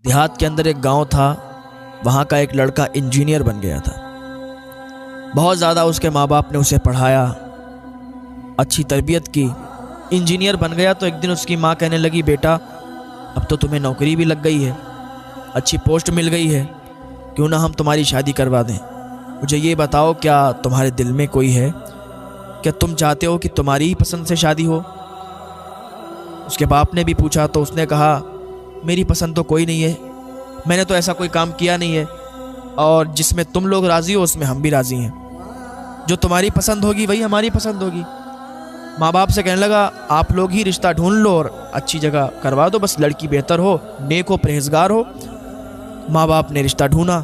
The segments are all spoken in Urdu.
دیہات کے اندر ایک گاؤں تھا، وہاں کا ایک لڑکا انجینئر بن گیا تھا۔ بہت زیادہ اس کے ماں باپ نے اسے پڑھایا، اچھی تربیت کی، انجینئر بن گیا۔ تو ایک دن اس کی ماں کہنے لگی، بیٹا اب تو تمہیں نوکری بھی لگ گئی ہے، اچھی پوسٹ مل گئی ہے، کیوں نہ ہم تمہاری شادی کروا دیں؟ مجھے یہ بتاؤ، کیا تمہارے دل میں کوئی ہے؟ کیا تم چاہتے ہو کہ تمہاری ہی پسند سے شادی ہو؟ اس کے باپ نے بھی پوچھا تو اس نے کہا، میری پسند تو کوئی نہیں ہے، میں نے تو ایسا کوئی کام کیا نہیں ہے، اور جس میں تم لوگ راضی ہو اس میں ہم بھی راضی ہیں، جو تمہاری پسند ہوگی وہی ہماری پسند ہوگی۔ ماں باپ سے کہنے لگا، آپ لوگ ہی رشتہ ڈھونڈ لو اور اچھی جگہ کروا دو، بس لڑکی بہتر ہو، نیک ہو، پرہیزگار ہو۔ ماں باپ نے رشتہ ڈھونڈا،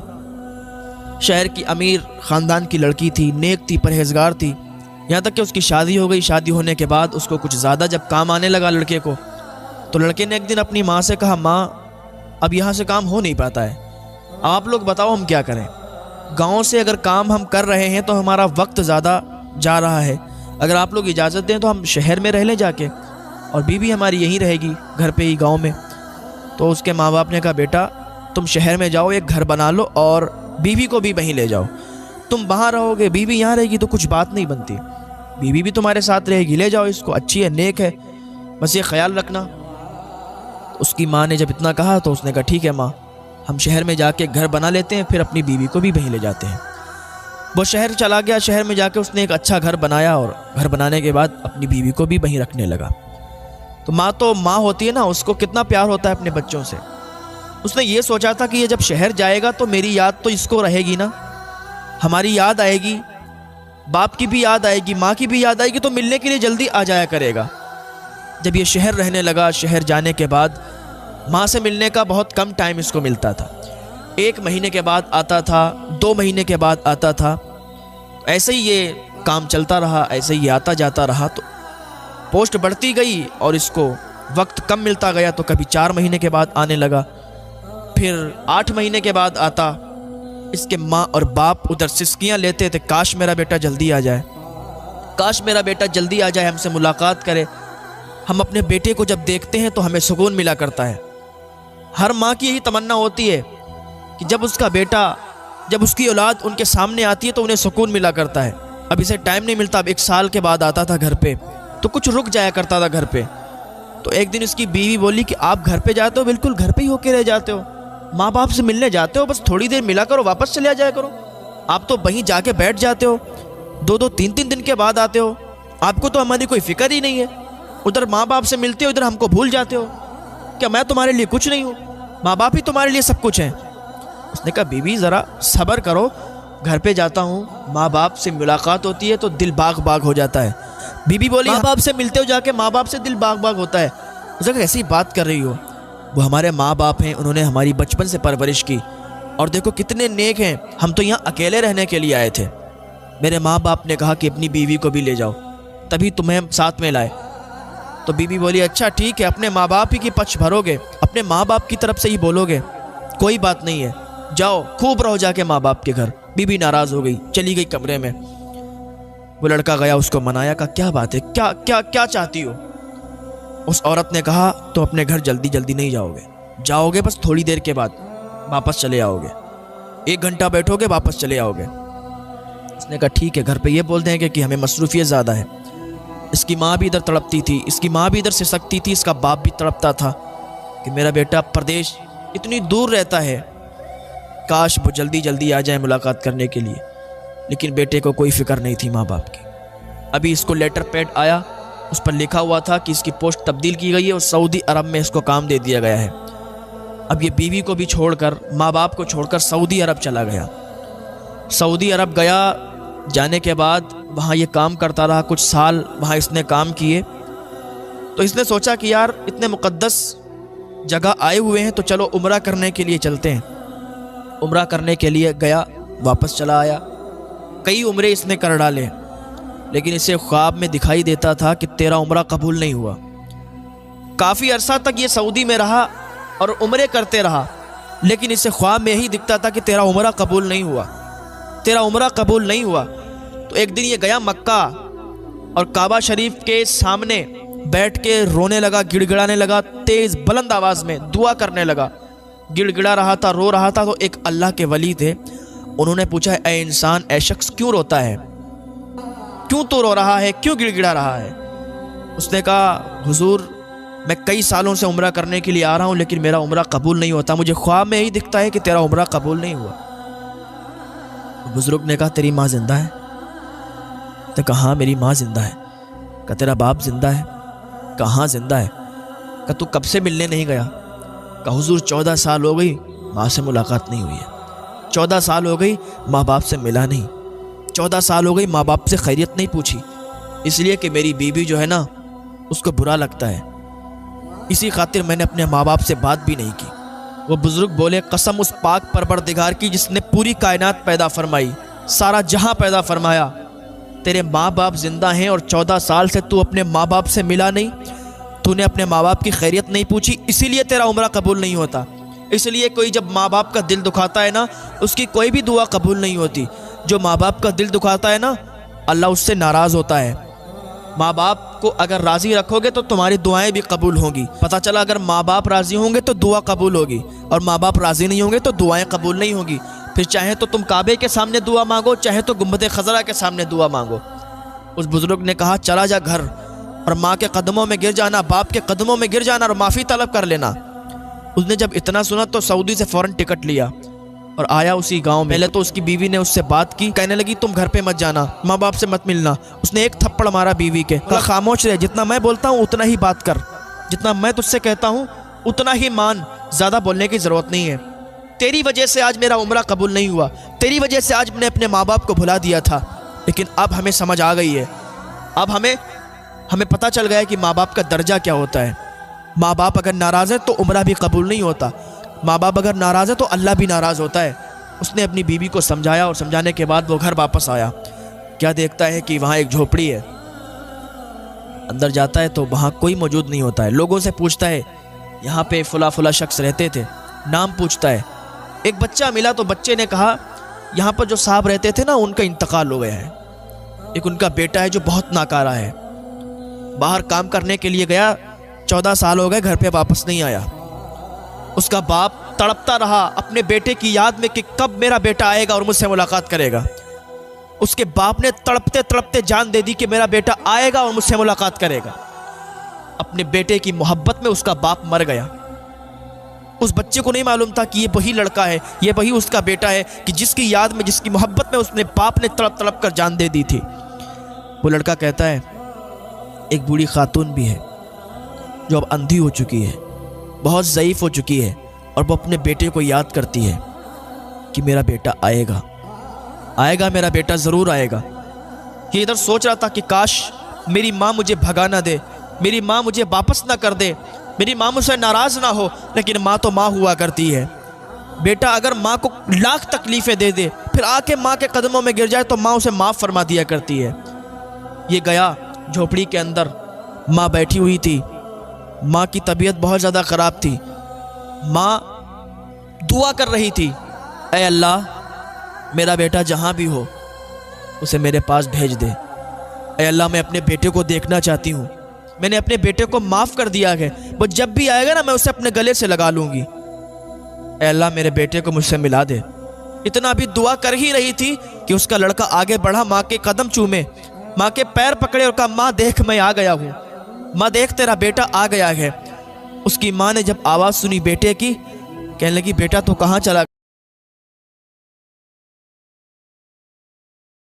شہر کی امیر خاندان کی لڑکی تھی، نیک تھی، پرہیزگار تھی، یہاں تک کہ اس کی شادی ہو گئی۔ شادی ہونے کے بعد اس کو کچھ زیادہ جب کام آنے لگا لڑکے کو، تو لڑکے نے ایک دن اپنی ماں سے کہا، ماں اب یہاں سے کام ہو نہیں پاتا ہے، آپ لوگ بتاؤ ہم کیا کریں؟ گاؤں سے اگر کام ہم کر رہے ہیں تو ہمارا وقت زیادہ جا رہا ہے، اگر آپ لوگ اجازت دیں تو ہم شہر میں رہ لیں جا کے، اور بیوی ہماری یہیں رہے گی گھر پہ ہی گاؤں میں۔ تو اس کے ماں باپ نے کہا، بیٹا تم شہر میں جاؤ، ایک گھر بنا لو اور بیوی کو بھی وہیں لے جاؤ، تم وہاں رہو گے، بیوی یہاں رہے گی تو کچھ بات نہیں بنتی، بیوی بھی تمہارے ساتھ رہے گی، لے جاؤ اس کو، اچھی ہے، نیک ہے، بس یہ خیال رکھنا۔ اس کی ماں نے جب اتنا کہا تو اس نے کہا، ٹھیک ہے ماں، ہم شہر میں جا کے گھر بنا لیتے ہیں، پھر اپنی بیوی کو بھی وہیں لے جاتے ہیں۔ وہ شہر چلا گیا، شہر میں جا کے اس نے ایک اچھا گھر بنایا، اور گھر بنانے کے بعد اپنی بیوی کو بھی وہیں رکھنے لگا۔ تو ماں ہوتی ہے نا، اس کو کتنا پیار ہوتا ہے اپنے بچوں سے۔ اس نے یہ سوچا تھا کہ یہ جب شہر جائے گا تو میری یاد تو اس کو رہے گی نا، ہماری یاد آئے گی، باپ کی بھی یاد آئے گی، ماں کی بھی یاد آئے گی، تو ملنے کے لیے جلدی آ جایا کرے گا۔ جب یہ شہر رہنے لگا، شہر جانے کے بعد ماں سے ملنے کا بہت کم ٹائم اس کو ملتا تھا، 1 مہینے کے بعد آتا تھا، 2 مہینے کے بعد آتا تھا، ایسے ہی یہ کام چلتا رہا، ایسے ہی آتا جاتا رہا، تو پوسٹ بڑھتی گئی اور اس کو وقت کم ملتا گیا، تو کبھی 4 مہینے کے بعد آنے لگا، پھر 8 مہینے کے بعد آتا۔ اس کے ماں اور باپ ادھر سسکیاں لیتے تھے، کاش میرا بیٹا جلدی آ جائے، کاش میرا بیٹا جلدی آ جائے، ہم سے ملاقات کرے، ہم اپنے بیٹے کو جب دیکھتے ہیں تو ہمیں سکون ملا کرتا ہے۔ ہر ماں کی یہی تمنا ہوتی ہے کہ جب اس کا بیٹا، جب اس کی اولاد ان کے سامنے آتی ہے تو انہیں سکون ملا کرتا ہے۔ اب اسے ٹائم نہیں ملتا، اب 1 سال کے بعد آتا تھا گھر پہ، تو کچھ رک جایا کرتا تھا گھر پہ۔ تو ایک دن اس کی بیوی بولی کہ آپ گھر پہ جاتے ہو، بالکل گھر پہ ہی ہو کے رہ جاتے ہو، ماں باپ سے ملنے جاتے ہو، بس تھوڑی دیر ملا کرو، واپس چلے جایا کرو، آپ تو وہیں جا کے بیٹھ جاتے ہو، 2-2 3-3 دن کے بعد آتے ہو، آپ کو تو ہماری کوئی فکر ہی نہیں ہے، ادھر ماں باپ سے ملتے ہو، ادھر ہم کو بھول جاتے ہو، کیا میں تمہارے لیے کچھ نہیں ہوں؟ ماں باپ ہی تمہارے لیے سب کچھ ہیں۔ اس نے کہا، بیوی ذرا صبر کرو، گھر پہ جاتا ہوں، ماں باپ سے ملاقات ہوتی ہے تو دل باغ باغ ہو جاتا ہے۔ بیوی بولی، ماں باپ سے ملتے ہو جا کے، ماں باپ سے دل باغ باغ ہوتا ہے؟ اس نے کہا، ایسی بات کر رہی ہو، وہ ہمارے ماں باپ ہیں، انہوں نے ہماری بچپن سے پرورش کی، اور دیکھو کتنے نیک ہیں، ہم تو یہاں اکیلے رہنے کے لیے آئے تھے، میرے ماں باپ نے کہا کہ اپنی بیوی کو بھی لے جاؤ، تبھی تمہیں ساتھ میں لائے۔ تو بیوی بولی، اچھا ٹھیک ہے، اپنے ماں باپ ہی کی پچھ بھرو گے، اپنے ماں باپ کی طرف سے ہی بولو گے، کوئی بات نہیں ہے، جاؤ خوب رہو جا کے ماں باپ کے گھر۔ بیوی ناراض ہو گئی، چلی گئی کمرے میں۔ وہ لڑکا گیا، اس کو منایا، کہا، کیا بات ہے، کیا چاہتی ہو؟ اس عورت نے کہا، تم اپنے گھر جلدی جلدی نہیں جاؤ گے، بس تھوڑی دیر کے بعد واپس چلے آؤ گے، 1 گھنٹہ بیٹھو گے، واپس چلے آؤ گے۔ اس نے کہا، ٹھیک ہے، گھر پہ یہ بول دیں گے کہ ہمیں مصروفیت زیادہ ہے۔ اس کی ماں بھی ادھر تڑپتی تھی، اس کی ماں بھی ادھر سسکتی تھی، اس کا باپ بھی تڑپتا تھا کہ میرا بیٹا پردیش اتنی دور رہتا ہے، کاش وہ جلدی جلدی آ جائے ملاقات کرنے کے لیے، لیکن بیٹے کو کوئی فکر نہیں تھی ماں باپ کی۔ ابھی اس کو لیٹر پیڈ آیا، اس پر لکھا ہوا تھا کہ اس کی پوسٹ تبدیل کی گئی ہے اور سعودی عرب میں اس کو کام دے دیا گیا ہے۔ اب یہ بیوی کو بھی چھوڑ کر، ماں باپ کو چھوڑ کر سعودی عرب چلا گیا۔ سعودی عرب گیا، جانے کے بعد وہاں یہ کام کرتا رہا، کچھ سال وہاں اس نے کام کیے، تو اس نے سوچا کہ یار اتنے مقدس جگہ آئے ہوئے ہیں تو چلو عمرہ کرنے کے لیے چلتے ہیں۔ عمرہ کرنے کے لیے گیا، واپس چلا آیا، کئی عمرے اس نے کر ڈالے، لیکن اسے خواب میں دکھائی دیتا تھا کہ تیرا عمرہ قبول نہیں ہوا۔ کافی عرصہ تک یہ سعودی میں رہا اور عمرے کرتے رہا، لیکن اسے خواب میں یہی دکھتا تھا کہ تیرا عمرہ قبول نہیں ہوا، تیرا عمرہ قبول نہیں ہوا۔ تو ایک دن یہ گیا مکہ اور کعبہ شریف کے سامنے بیٹھ کے رونے لگا، گڑ گڑانے لگا، تیز بلند آواز میں دعا کرنے لگا گڑ گڑا رہا تھا، رو رہا تھا، تو ایک اللہ کے ولی تھے، انہوں نے پوچھا اے انسان، اے شخص کیوں روتا ہے، کیوں تو رو رہا ہے، کیوں گڑ گڑا رہا ہے؟ اس نے کہا حضور میں کئی سالوں سے عمرہ کرنے کے لیے آ رہا ہوں لیکن میرا عمرہ قبول نہیں ہوتا، مجھے خواب میں ہی دکھتا ہے کہ تیرا عمرہ قبول نہیں ہوا۔ بزرگ نے کہا تیری ماں زندہ ہے؟ تو کہا ہاں میری ماں زندہ ہے۔ کہا تیرا باپ زندہ ہے؟ کہا ہاں زندہ ہے۔ کہا تو کب سے ملنے نہیں گیا؟ کہا حضور 14 سال ہو گئی ماں سے ملاقات نہیں ہوئی ہے، 14 سال ہو گئی ماں باپ سے ملا نہیں، 14 سال ہو گئی ماں باپ سے خیریت نہیں پوچھی، اس لیے کہ میری بیوی جو ہے نا اس کو برا لگتا ہے، اسی خاطر میں نے اپنے ماں باپ سے بات بھی نہیں کی۔ وہ بزرگ بولے قسم اس پاک پروردگار کی جس نے پوری کائنات پیدا فرمائی، سارا جہاں پیدا فرمایا، تیرے ماں باپ زندہ ہیں اور 14 سال سے تو اپنے ماں باپ سے ملا نہیں، تو نے اپنے ماں باپ کی خیریت نہیں پوچھی، اسی لیے تیرا عمرہ قبول نہیں ہوتا۔ اس لیے کوئی جب ماں باپ کا دل دکھاتا ہے نا اس کی کوئی بھی دعا قبول نہیں ہوتی۔ جو ماں باپ کا دل دکھاتا ہے نا اللہ اس سے ناراض ہوتا ہے۔ ماں باپ کو اگر راضی رکھو گے تو تمہاری دعائیں بھی قبول ہوں گی۔ پتہ چلا اگر ماں باپ راضی ہوں گے تو دعا قبول ہوگی، اور ماں باپ راضی نہیں ہوں گے تو دعائیں قبول نہیں ہوں گی۔ پھر چاہے تو تم کعبے کے سامنے دعا مانگو، چاہے تو گنبد خضرا کے سامنے دعا مانگو۔ اس بزرگ نے کہا چلا جا گھر اور ماں کے قدموں میں گر جانا، باپ کے قدموں میں گر جانا اور معافی طلب کر لینا۔ اس نے جب اتنا سنا تو سعودی سے فوراً ٹکٹ لیا اور آیا اسی گاؤں میں۔ پہلے تو اس کی بیوی نے اس سے بات کی، کہنے لگی تم گھر پہ مت جانا، ماں باپ سے مت ملنا۔ اس نے ایک تھپڑ مارا بیوی کے، کہا خاموش رہ، جتنا میں بولتا ہوں اتنا ہی بات کر، جتنا میں تجھ سے کہتا ہوں اتنا ہی مان، زیادہ بولنے کی ضرورت نہیں ہے۔ تیری وجہ سے آج میرا عمرہ قبول نہیں ہوا، تیری وجہ سے آج میں نے اپنے ماں باپ کو بھلا دیا تھا، لیکن اب ہمیں سمجھ آ گئی ہے، اب ہمیں پتہ چل گیا ہے کہ ماں باپ کا درجہ کیا ہوتا ہے۔ ماں باپ اگر ناراض ہے تو عمرہ بھی قبول نہیں ہوتا، ماں باپ اگر ناراض ہے تو اللہ بھی ناراض ہوتا ہے۔ اس نے اپنی بیوی کو سمجھایا اور سمجھانے کے بعد وہ گھر واپس آیا۔ کیا دیکھتا ہے کہ وہاں ایک جھوپڑی ہے، اندر جاتا ہے تو وہاں کوئی موجود نہیں ہوتا ہے۔ لوگوں سے پوچھتا ہے یہاں پہ فلاں فلاں شخص رہتے تھے، نام پوچھتا ہے۔ ایک بچہ ملا تو بچے نے کہا یہاں پر جو صاحب رہتے تھے نا ان کا انتقال ہو گیا ہے، ایک ان کا بیٹا ہے جو بہت ناکارہ ہے، باہر کام کرنے کے لیے گیا، 14 سال ہو گئے گھر پہ واپس نہیں آیا۔ اس کا باپ تڑپتا رہا اپنے بیٹے کی یاد میں کہ کب میرا بیٹا آئے گا اور مجھ سے ملاقات کرے گا۔ اس کے باپ نے تڑپتے تڑپتے جان دے دی کہ میرا بیٹا آئے گا اور مجھ سے ملاقات کرے گا۔ اپنے بیٹے کی محبت میں اس کا باپ مر گیا۔ اس بچے کو نہیں معلوم تھا کہ یہ وہی لڑکا ہے، یہ وہی اس کا بیٹا ہے کہ جس کی یاد میں، جس کی محبت میں اس نے باپ نے تڑپ تڑپ کر جان دے دی تھی۔ وہ لڑکا کہتا ہے ایک بوڑھی خاتون بھی ہے جو اب اندھی ہو چکی ہے، بہت ضعیف ہو چکی ہے، اور وہ اپنے بیٹے کو یاد کرتی ہے کہ میرا بیٹا آئے گا، آئے گا، میرا بیٹا ضرور آئے گا۔ یہ ادھر سوچ رہا تھا کہ کاش میری ماں مجھے بھگا نہ دے، میری ماں مجھے واپس نہ کر دے، میری ماں مجھ سے ناراض نہ ہو، لیکن ماں تو ماں ہوا کرتی ہے۔ بیٹا اگر ماں کو لاکھ تکلیفیں دے دے پھر آ کے ماں کے قدموں میں گر جائے تو ماں اسے معاف فرما دیا کرتی ہے۔ یہ گیا جھوپڑی کے اندر، ماں بیٹھی ہوئی تھی، ماں کی طبیعت بہت زیادہ خراب تھی، ماں دعا کر رہی تھی اے اللہ میرا بیٹا جہاں بھی ہو اسے میرے پاس بھیج دے، اے اللہ میں اپنے بیٹے کو دیکھنا چاہتی ہوں، میں نے اپنے بیٹے کو معاف کر دیا ہے، وہ جب بھی آئے گا نا میں اسے اپنے گلے سے لگا لوں گی، اے اللہ میرے بیٹے کو مجھ سے ملا دے۔ اتنا بھی دعا کر ہی رہی تھی کہ اس کا لڑکا آگے بڑھا، ماں کے قدم چومے، ماں کے پیر پکڑے اور کہا ماں دیکھ میں آ گیا ہوں، ماں دیکھ تیرا بیٹا آ گیا ہے۔ اس کی ماں نے جب آواز سنی بیٹے کی، کہنے لگی بیٹا تو کہاں چلا